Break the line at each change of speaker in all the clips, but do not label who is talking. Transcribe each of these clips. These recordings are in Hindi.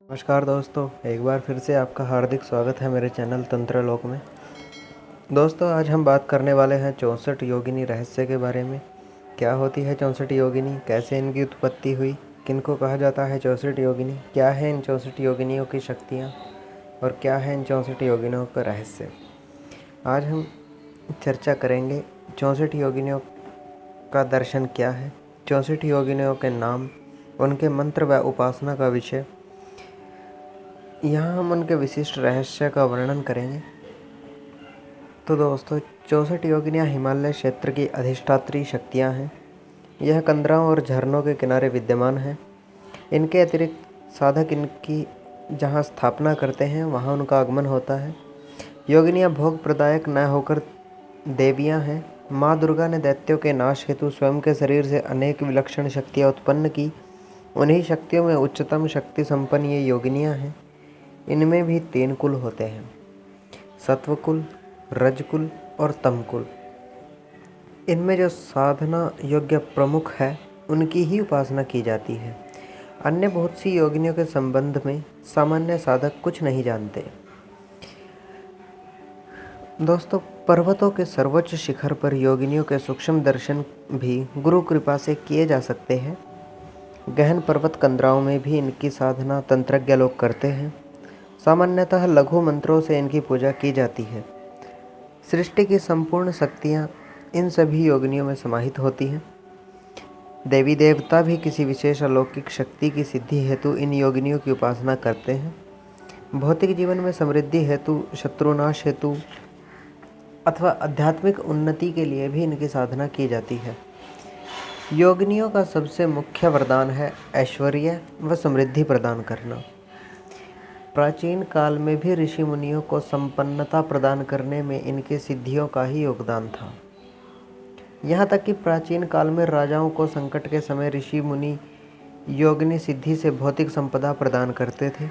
नमस्कार दोस्तों, एक बार फिर से आपका हार्दिक स्वागत है मेरे चैनल तंत्र लोक में। दोस्तों, आज हम बात करने वाले हैं 64 योगिनी रहस्य के बारे में। क्या होती है 64 योगिनी, कैसे इनकी उत्पत्ति हुई, किनको कहा जाता है 64 योगिनी, क्या है इन 64 योगिनियों की शक्तियाँ और क्या है इन 64 योगिनियों का रहस्य। आज हम चर्चा करेंगे 64 योगिनियों का दर्शन क्या है, 64 योगिनियों के नाम, उनके मंत्र व उपासना का विषय। यहाँ हम उनके विशिष्ट रहस्य का वर्णन करेंगे। तो दोस्तों, 64 योगिनियाँ हिमालय क्षेत्र की अधिष्ठात्री शक्तियाँ हैं। यह कंदराओं और झरनों के किनारे विद्यमान है। इनके अतिरिक्त साधक इनकी जहाँ स्थापना करते हैं वहाँ उनका आगमन होता है। योगिनियाँ भोग प्रदायक न होकर देवियाँ हैं। माँ दुर्गा ने दैत्यों के नाश हेतु स्वयं के शरीर से अनेक विलक्षण शक्तियाँ उत्पन्न की। उन्हीं शक्तियों में उच्चतम शक्ति संपन्न ये योगिनियाँ हैं। इनमें भी 3 कुल होते हैं, सत्वकुल, रजकुल और तमकुल। इनमें जो साधना योग्य प्रमुख है उनकी ही उपासना की जाती है। अन्य बहुत सी योगिनियों के संबंध में सामान्य साधक कुछ नहीं जानते। दोस्तों, पर्वतों के सर्वोच्च शिखर पर योगिनियों के सूक्ष्म दर्शन भी गुरु कृपा से किए जा सकते हैं। गहन पर्वत कंदराओं में भी इनकी साधना तंत्रज्ञ लोग करते हैं। सामान्यतः लघु मंत्रों से इनकी पूजा की जाती है। सृष्टि की संपूर्ण शक्तियाँ इन सभी योगिनियों में समाहित होती हैं। देवी देवता भी किसी विशेष अलौकिक शक्ति की सिद्धि हेतु इन योगिनियों की उपासना करते हैं। भौतिक जीवन में समृद्धि हेतु, शत्रुनाश हेतु अथवा आध्यात्मिक उन्नति के लिए भी इनकी साधना की जाती है। योगिनियों का सबसे मुख्य वरदान है ऐश्वर्य व समृद्धि प्रदान करना। प्राचीन काल में भी ऋषि मुनियों को संपन्नता प्रदान करने में इनकी सिद्धियों का ही योगदान था। यहाँ तक कि प्राचीन काल में राजाओं को संकट के समय ऋषि मुनि योगिनी सिद्धि से भौतिक संपदा प्रदान करते थे।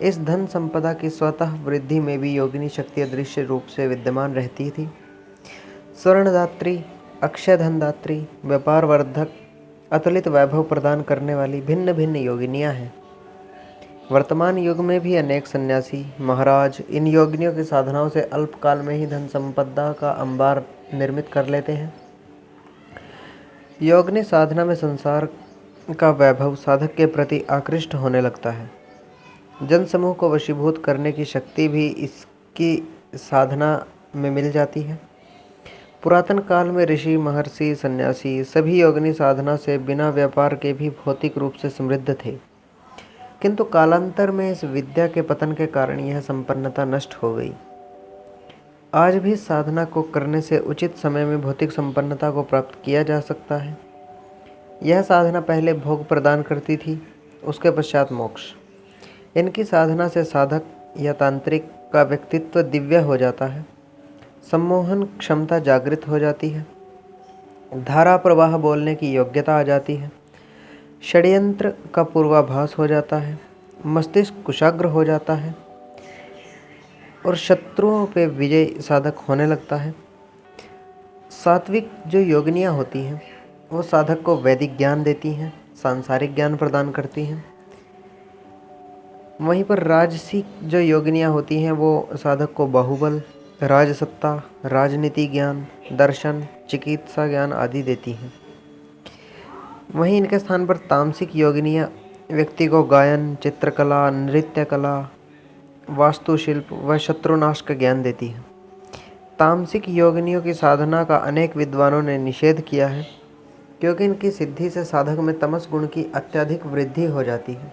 इस धन संपदा की स्वतः वृद्धि में भी योगिनी शक्ति अदृश्य रूप से विद्यमान रहती थी। स्वर्णदात्री, अक्षय धनदात्री, व्यापार वर्धक, अतुलित वैभव प्रदान करने वाली भिन्न भिन्न योगिनियाँ हैं। वर्तमान युग में भी अनेक सन्यासी महाराज इन योगिनियों की साधनाओं से अल्पकाल में ही धन संपदा का अंबार निर्मित कर लेते हैं। योगिनी साधना में संसार का वैभव साधक के प्रति आकृष्ट होने लगता है। जनसमूह को वशीभूत करने की शक्ति भी इसकी साधना में मिल जाती है। पुरातन काल में ऋषि, महर्षि, सन्यासी सभी योगिनी साधना से बिना व्यापार के भी भौतिक रूप से समृद्ध थे, किंतु कालांतर में इस विद्या के पतन के कारण यह संपन्नता नष्ट हो गई। आज भी साधना को करने से उचित समय में भौतिक संपन्नता को प्राप्त किया जा सकता है। यह साधना पहले भोग प्रदान करती थी, उसके पश्चात मोक्ष। इनकी साधना से साधक या तांत्रिक का व्यक्तित्व दिव्य हो जाता है। सम्मोहन क्षमता जागृत हो जाती है। धारा प्रवाह बोलने की योग्यता आ जाती है। षड्यंत्र का पूर्वाभास हो जाता है। मस्तिष्क कुशाग्र हो जाता है और शत्रुओं पे विजय साधक होने लगता है। सात्विक जो योगिनियाँ होती हैं वो साधक को वैदिक ज्ञान देती हैं, सांसारिक ज्ञान प्रदान करती हैं। वहीं पर राजसिक जो योगिनियाँ होती हैं वो साधक को बाहुबल, राजसत्ता, राजनीति ज्ञान, दर्शन, चिकित्सा ज्ञान आदि देती हैं। वहीं इनके स्थान पर तामसिक योगिनियाँ व्यक्ति को गायन, चित्रकला, नृत्य कला, वास्तुशिल्प व शत्रुनाश का ज्ञान देती है। तामसिक योगिनियों की साधना का अनेक विद्वानों ने निषेध किया है, क्योंकि इनकी सिद्धि से साधक में तमस गुण की अत्यधिक वृद्धि हो जाती है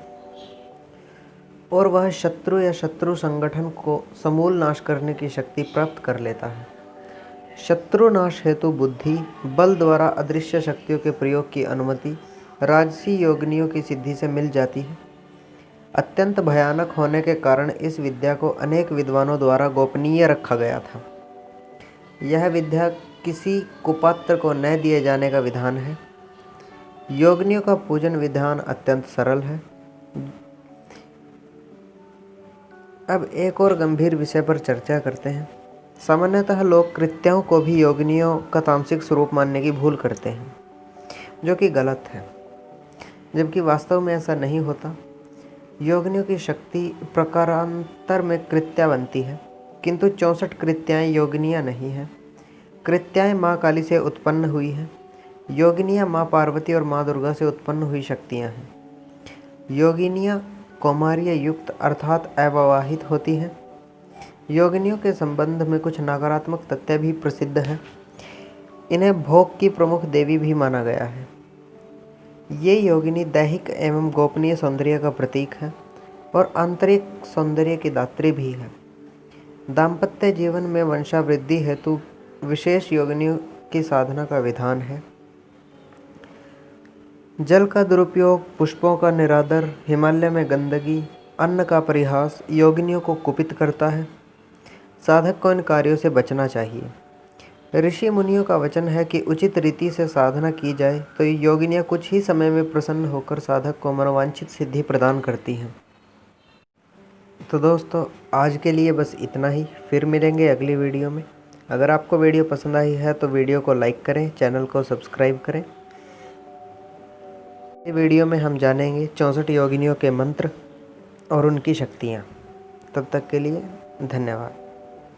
और वह शत्रु या शत्रु संगठन को समूल नाश करने की शक्ति प्राप्त कर लेता है। शत्रुनाश हेतु बुद्धि बल द्वारा अदृश्य शक्तियों के प्रयोग की अनुमति राजसी योगिनियों की सिद्धि से मिल जाती है। अत्यंत भयानक होने के कारण इस विद्या को अनेक विद्वानों द्वारा गोपनीय रखा गया था। यह विद्या किसी कुपात्र को न दिए जाने का विधान है। योगिनियों का पूजन विधान अत्यंत सरल है। अब एक और गंभीर विषय पर चर्चा करते हैं। सामान्यतः लोग कृत्यों को भी योगिनियों का तामसिक स्वरूप मानने की भूल करते हैं, जो कि गलत है, जबकि वास्तव में ऐसा नहीं होता। योगिनियों की शक्ति प्रकारांतर में कृत्या बनती है, किंतु 64 कृत्याएँ योगिनियाँ नहीं हैं। कृत्याएँ माँ काली से उत्पन्न हुई हैं। योगिनियाँ माँ पार्वती और माँ दुर्गा से उत्पन्न हुई शक्तियाँ हैं। योगिनियाँ कौमार्य युक्त अर्थात अविवाहित होती हैं। योगिनियों के संबंध में कुछ नकारात्मक तथ्य भी प्रसिद्ध हैं। इन्हें भोग की प्रमुख देवी भी माना गया है। ये योगिनी दैहिक एवं गोपनीय सौंदर्य का प्रतीक है और आंतरिक सौंदर्य की दात्री भी है। दाम्पत्य जीवन में वंशावृद्धि हेतु विशेष योगिनियों की साधना का विधान है। जल का दुरुपयोग, पुष्पों का निरादर, हिमालय में गंदगी, अन्न का परिहास योगिनियों को कुपित करता है। साधक को इन कार्यों से बचना चाहिए। ऋषि मुनियों का वचन है कि उचित रीति से साधना की जाए तो ये योगिनियाँ कुछ ही समय में प्रसन्न होकर साधक को मनोवांछित सिद्धि प्रदान करती हैं। तो दोस्तों, आज के लिए बस इतना ही। फिर मिलेंगे अगली वीडियो में। अगर आपको वीडियो पसंद आई है तो वीडियो को लाइक करें, चैनल को सब्सक्राइब करें। इस वीडियो में हम जानेंगे 64 योगिनियों के मंत्र और उनकी शक्तियाँ। तब तक के लिए धन्यवाद।